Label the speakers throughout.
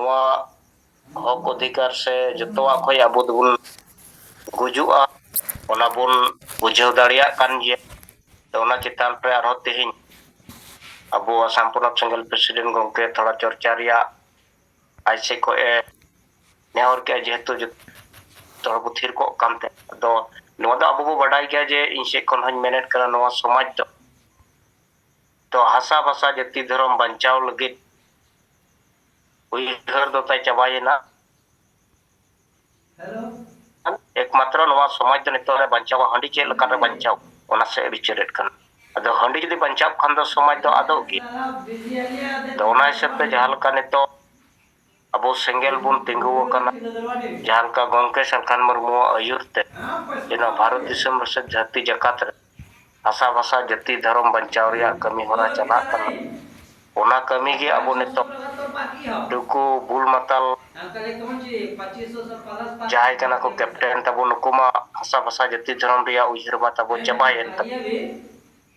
Speaker 1: ᱱᱚᱣᱟ हक अधिकार से जतवा खय आबो दोबोन गुजुआ ओना बोन बुझाव दाड़िया कान गिया तो ओना चितान पे आरो तेहिन आबो आसाम पोनत सेंगल प्रेसिडेंट गंके थोड़ा चर्चा रिया आइसे को ए नेहर के जेहेतु जतोड़ बो थिर को कामते दो नोवा दो आबो बो बडाई गया जे इनसे कोन हन मेनेट करा नोवा समाज दो तो हासा भाषा जाति धर्म बंचाव लगित उइहर दो ताई चाबायना एकमात्र नोवा समाज दो नितो रे बंचाव हंडी चेल लका रे बंचाव ओना से बिचरेट कन अदो हंडी जदि बंचाव खान दो समाज दो आदो गी तो ओना हिसाब ते जहां लका नितो अबो सेंगेल बुन तिंगु कना जहां लका गंके सरखान मुर्मु आयुरते जेना भारत दिसम से जाति जकात रे भाषा भाषा जाति धर्म बंचाव रिया कमी होरा चला कना ओना कमी गे अबो नितो दुकु बुल माताल जाय कना को कैप्टन तबो नुकुमा भाषा भाषा जाति धर्म रिया उइहर बा तबो चबायन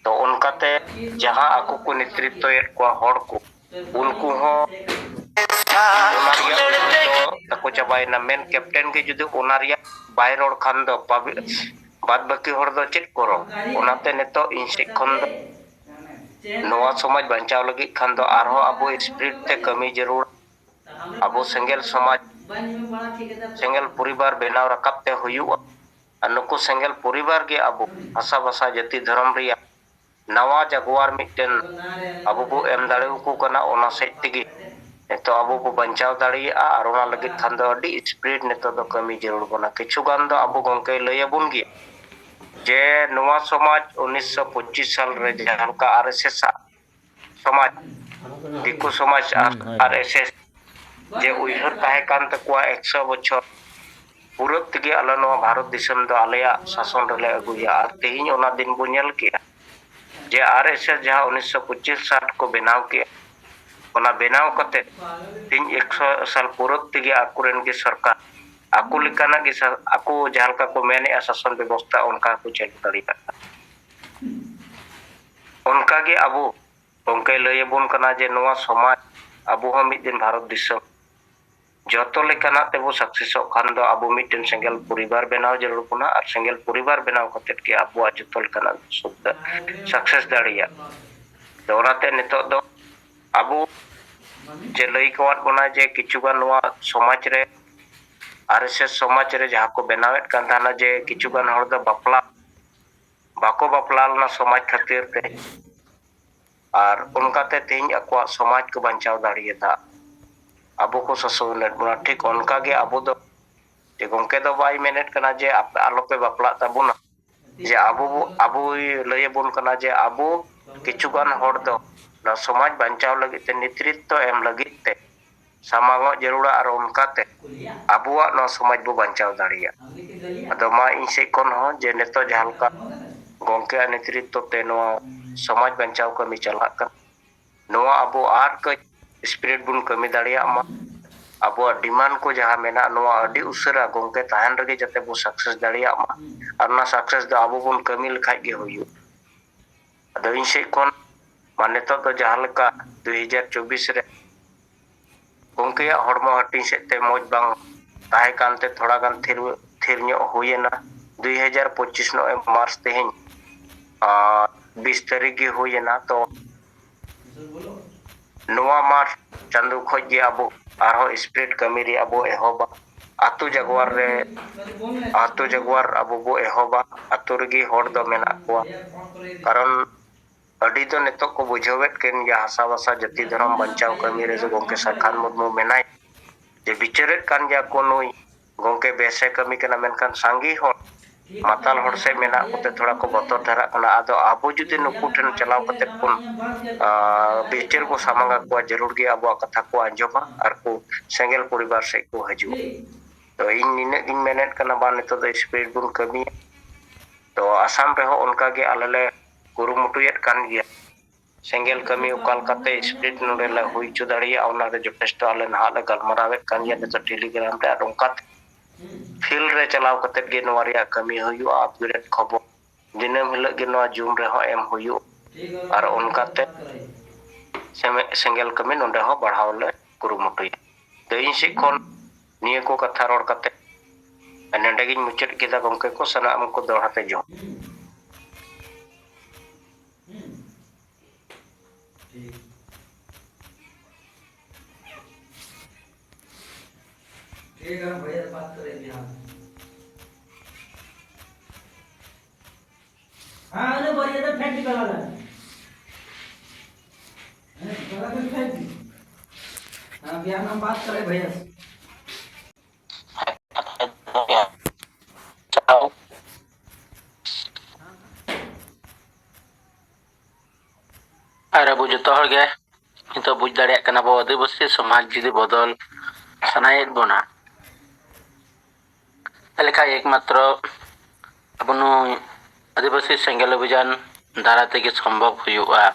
Speaker 1: तो उनकाते जहां आकु को नेतृत्व को हड़ को उनको हो तको चबायना मेन कैप्टन के जुदि ओनारिया बाय रोड खान दो बाद बाकी हड़ दो चेक करो ओनाते नेतो इनसे खन नोवा समाज बंचाव लगी खान दो आरो अबो स्पिरिट ते कमी जरूर अबो सेंगेल समाज सेंगेल परिवार बेनाव रकाबते हुयुआ नुकु सेंगेल परिवार के अबो भाषा भाषा जाति धर्म रिया नवा जगवार मिटन अबो बो एम दाड़े को कना ओना सेट तिगी तो अबो बो बंचाव दाड़िया और ओना लगी खान दो अडी स्पिरिट नेतो दो कमी जरूर बना किछु गान दो अबो गंके लयबुन गे जे नवा समाज 1925 साल रे जहां का आरएसएस समाज दिकु समाज आरएसएस जे उइहर ताहे कान तकुआ 100 बछर पूरब तगे आलो नवा भारत दिसम दो आलेया शासन रले अगुया और तेहिन ओना दिन बो नेल के जे आरएसएस जहां 1925 को बनाव के ओना बनाव कते तीन 100 साल पूरब तगे आकुरेन के सरकार आकु लिकाना के आकु जहां का को मेने शासन व्यवस्था उनका को चल दाड़िया उनका के अबो उनके लयबुन कना जे नवा समाज अबो हम मिद दिन भारत दिसम जतो लेकाना तेबो सक्सेस खान दो अबो मिटन सेंगेल परिवार बनाव जरूर पुना और सेंगेल परिवार बनाव कते के अबो जतो लेकाना शुद्ध सक्सेस दाड़िया दोराते नितो दो अबो जे लई कवात बना जे किछुगान नवा समाज रे आरएसएस समाज रे जहां को बनावेत कान थाना जे किछुगान हर दो बापला बाको बापलालना समाज खातिर ते और उनकाते तेज अको समाज को बचाव दाड़िया अबो को ससुनेट बना ठीक उनका के अबो दो जे गंके दो बाई मेनेट कना जे आलो पे बापला तबुना जे अबो अबो लयबुन कना जे अबो किछुगान हर दो ना समाज बचाव लगी ते नेतृत्व एम लगी ते सामांगो जरूरा और उनकाते अबुआ ना समाज बो बचाव दाड़िया अदो मा इनसे कोन हो जे नेतो जहालका गंके नेतृत्व ते नो समाज बचाव कमी चला कर नोआ अबो आर क स्पिरिट बुन कमी दाड़िया मा अबो डिमांड को जहां मेना नोआ अडी उसरा गंके ताहन रगे जते बो सक्सेस दाड़िया मा और ना सक्सेस दो अबो बुन कमी लखाय गे होयु अदो इनसे कोन माने तो जहालका 2024 रे गंके हड़मो हटिंग सेते मोज बांग ताहे कानते थोड़ा गान थिर न्यो होयेना 2025 नो मार्च तेहिन 20 तारीख के होयेना तो नोआ मार्च चांदो खoj गे अबो आरो स्पिरिट कमी रे अबो एहोबा आतु जगवार अबो बो एहोबा आतु रगे हड़ दो मेना कोआ कारण अडी तो नेतो को बुझावेत केन या हासा भाषा जाति धर्म बंचाव कमी रे जो गंके सरखान मुर्मु मेनाय जे बिचरेत कान या कोनुई गंके बेसे कमी कना मेनकान सांगी हो माताल हड़ से मेना कोते थोड़ा को बतर धरा कना आदो आबो जुदि नुकु ठन चलाव कते कोन बिचर को सामंगा को जरूर गे अबो कथा को अंजोमा और को सेंगेल परिवार से को हजू तो इन निने इन मेनेट कना बा नेतो दो स्पिरिट बुन कमी तो आसाम रे हो उनका गे आलले कुरुमुटुयत कान गिया सेंगेल कमी उकाल कते स्पिरिट नोडे ला हुई चु दाड़िया ओना रे जथेष्ट आले नहा ले गलमरावेत कान गिया नेतो टेलीग्राम रे उनका फील्ड रे चलाव कते गे नोरिया कमी होयु अपग्रेड खबर दिनम हिलक गे नो जूम रे हो एम होयु और उनकाते सेंगेल कमी नोडे हो बढ़ाव ले कुरुमुटुय तो इन से खन निया को कथा रोड कते नेंडेगिन मुचाद केदा गंके को सनाम को दोहाते जो
Speaker 2: ठीक है भैया बात करेंगे हम। हाँ अरे भैया तो फेंक निकाला है। बड़ा कुछ फेंक दी। हाँ बिहार में हम बात करें भैया से।
Speaker 3: और अब जो हर गे तो बुझ दाड़े कना बो आदिवासी समाज जुदी बदल सनायेद बोना लेखा एकमात्र अब आदिवासी सेंगेल अभियान द्वारा तेगे संभव हुआ।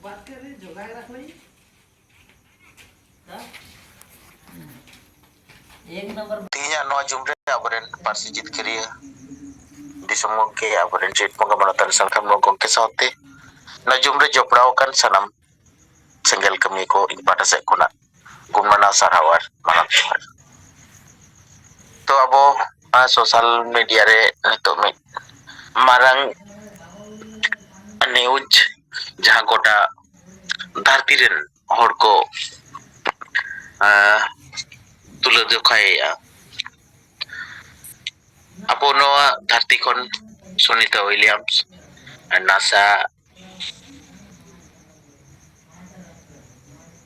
Speaker 2: बात कर रहे जोगाए रख ली एक number
Speaker 4: तीnya no jumre abren parsi jitkriya disomong ke abren jit pengamatan sangkam no ke saute no jumre joprao kan sanam senggel kami ko ing pada sekuna gumana sarawar malam sore to abo sosial media re to me marang news jahan kota dharti ren hor ko tula jokhaya abo noa dharti kon Sunita Williams NASA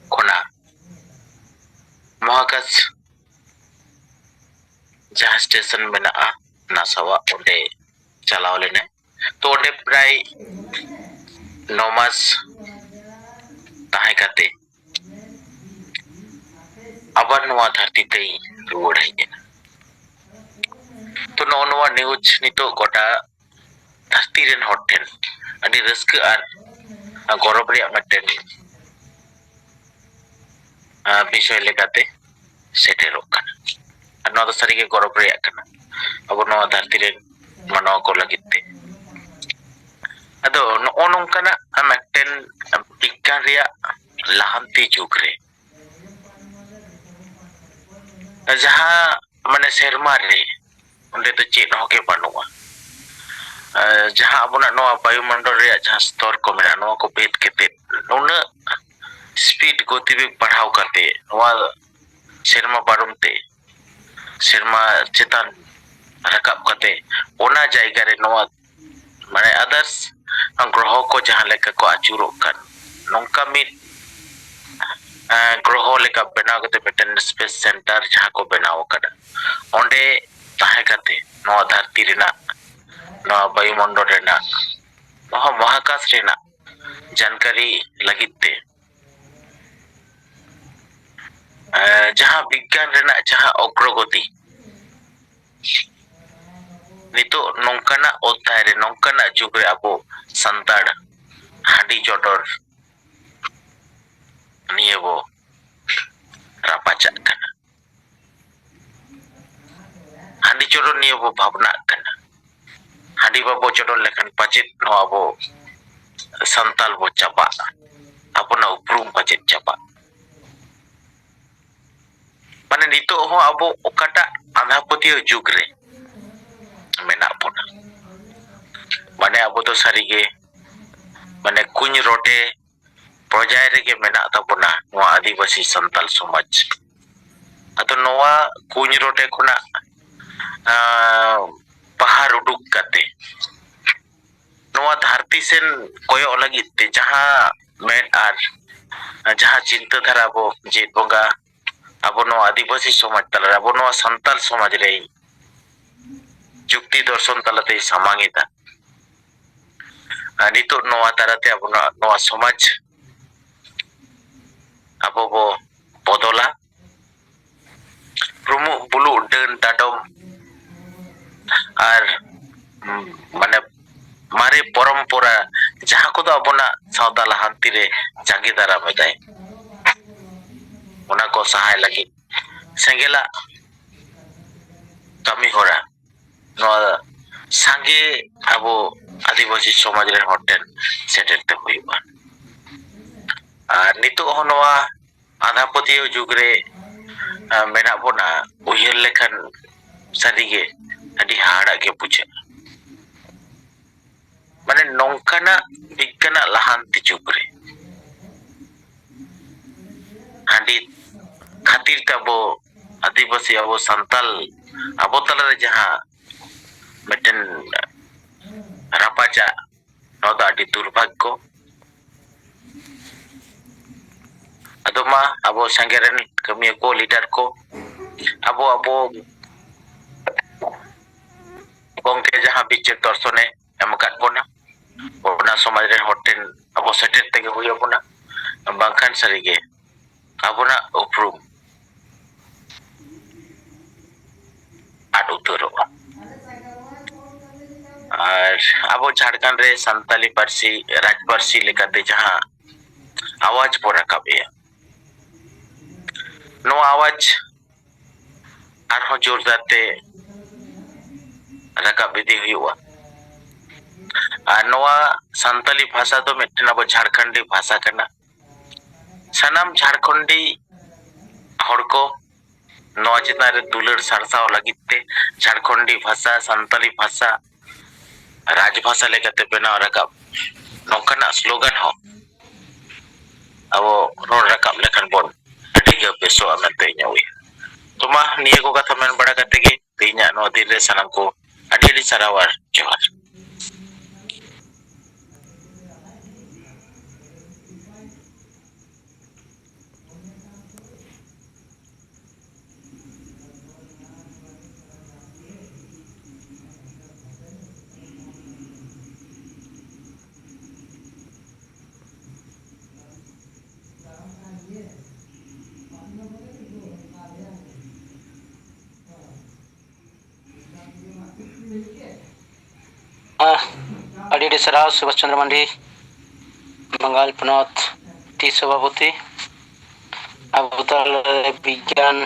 Speaker 4: kona महाकाश जहाँ station मेना नासावा ओंडे चलाव लेने तो ओंडे प्राय 9 मास ताहे काते आबार नवा धरती ते रुवाड़ हेजेना तो नवा न्यूज नितो गोटा धरती रेन हर ठेन अडी रस्क आर गौरव रेया मटेन विषय लेकाते सेटेरोग काना और नवा सारी के गौरव रेया काना अब नवा धरती रेन मानव को लगिते अदो नो नोंकाना मटेन विज्ञान रेया लाहांती जुग रे जहाँ माने सेरमा रे उन्हें तो चेत होके बनुआ जहाँ अबना नवा वायुमंडल रे जहाँ स्तर को मेना नवा को भेद केते नोना स्पीड गति भी बढ़ाव करते नवा सेरमा पारुमते सेरमा चेतन रकाब करते ओना जायगा रे नवा माने अदर्स ग्रह को जहाँ लेका को आचुरो कर नोंका मिट ग्रह लेका बनाव कते मिटन स्पेस सेंटर जहाँ को बनाव कदा ओंडे ताहे कते नवा धरती रेना नवा वायुमंडल रेना नवा महाकाश रेना जानकारी लगिते जहाँ विज्ञान रेना जहाँ अग्रगति नितो नोंकाना ओताय रे नोंकाना जुग रे अबो संताड़ हाडी जोटर निये वो रापाचा कना हाडी जोटर निये वो भावना कना हाडी बाबो जोटर लेखन पचित नो अबो संताल वो चापा अपना उपरूम पचित चापा माने नितो हो अबो ओकाटा आंधापतियो जुग रे मेना बोना माने अबो तो सारी के माने कुछ रोटे प्रजाय रे के मेना तबना नवा आदिवासी संताल समाज अतो नवा कुछ रोटे खुना पहाड़ उडुक कते नवा धरती सेन कोयो लगिते जहाँ मेन आर जहाँ चिंता धारा बो जेट बोंगा abo no adivasi somaj talare abo no santal somaj re jukti dorson talate samangita nitok no tarate abo no somaj abo bo bodola rumu bulu den dadom ar mane mare পরম্পরা যাহা কোদো abona sauta lahanti re jangi dara medai ona ko sahay lagi sengela kami hora no sange abo adivasi somaj re hoten setel te huiba ar nitu honoa adhapatiyo jugre mena bona uyel lekhan sadige adi hara ge puche mane nongkana bigana lahanti jugre handi khatir tabo adivasi abo santal abo talare jaha meten rapaca no da adi durbagyo adoma abo sangeren kami ko leader ko abo gongke jaha biche dorsone emakat bona ona somaj re hoten abo setet tege huyo bona bangkhan sarige abona uprum ad utoro ar abo jharkhand re santali parsi raj parsi lekate jaha awaj pora kabe no awaj arho jordate rakab idi huyuwa ar noa santali bhasha do mitten abo jharkhandi bhasha kana sanam jharkhandi horko noa chetan re dular sarsaw lagite jharkhandi bhasha santali bhasha raj bhasha lekate benaw rakab nongkana slogan ho abo ror rakab lekhan bon adi ge beso amante nyawi tuma niye ko katha men bada kate ge tinya no dire sanam ko adi sarawar johar
Speaker 3: ᱟᱹᱰᱤ ᱥᱟᱨᱦᱟᱣ ᱥᱩᱵᱷᱟᱥ ᱪᱚᱱᱫᱨᱚ ᱢᱟᱱᱰᱤ ᱵᱟᱝᱜᱟᱞ ᱯᱚᱱᱚᱛ T ᱥᱚᱵᱷᱟᱯᱚᱛᱤ ᱟᱵᱚ ᱛᱟᱞᱟᱨᱮ ᱵᱤᱜᱽᱜᱟᱱ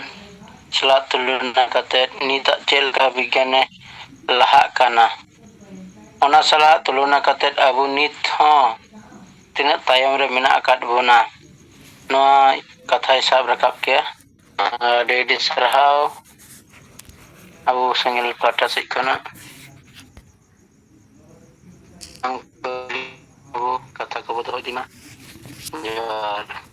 Speaker 3: ᱥᱟᱞᱟᱜ ᱛᱩᱞᱚᱱᱟ ᱠᱟᱛᱮᱫ ᱱᱤᱛᱟᱜ ᱪᱮᱫ ᱞᱮᱠᱟ ᱵᱤᱜᱽᱜᱟᱱᱮ ᱞᱟᱦᱟᱜ ᱠᱟᱱᱟ ᱚᱱᱟ ᱥᱟᱞᱟᱜ ᱛᱩᱞᱚᱱᱟ ᱠᱟᱛᱮᱫ ᱟᱵᱚ ᱱᱤᱛ ᱦᱚᱸ ᱛᱤᱱᱟᱹᱜ ᱛᱟᱭᱚᱢ ᱨᱮ ᱢᱮᱱᱟᱜ ᱟᱠᱟᱫ ᱵᱚᱱᱟ ᱱᱚᱣᱟ ᱠᱟᱛᱷᱟᱭ ᱥᱟᱵ ᱨᱟᱠᱟᱵ ᱠᱮᱜᱼᱟ ᱟᱹᱰᱤ ᱥᱟᱨᱦᱟᱣ ᱟᱵᱚ ᱥᱮᱸᱜᱮᱞ ᱯᱟᱦᱴᱟ ᱥᱮᱫ ᱠᱷᱚᱱᱟᱜ kata kau betul Dima. Ya.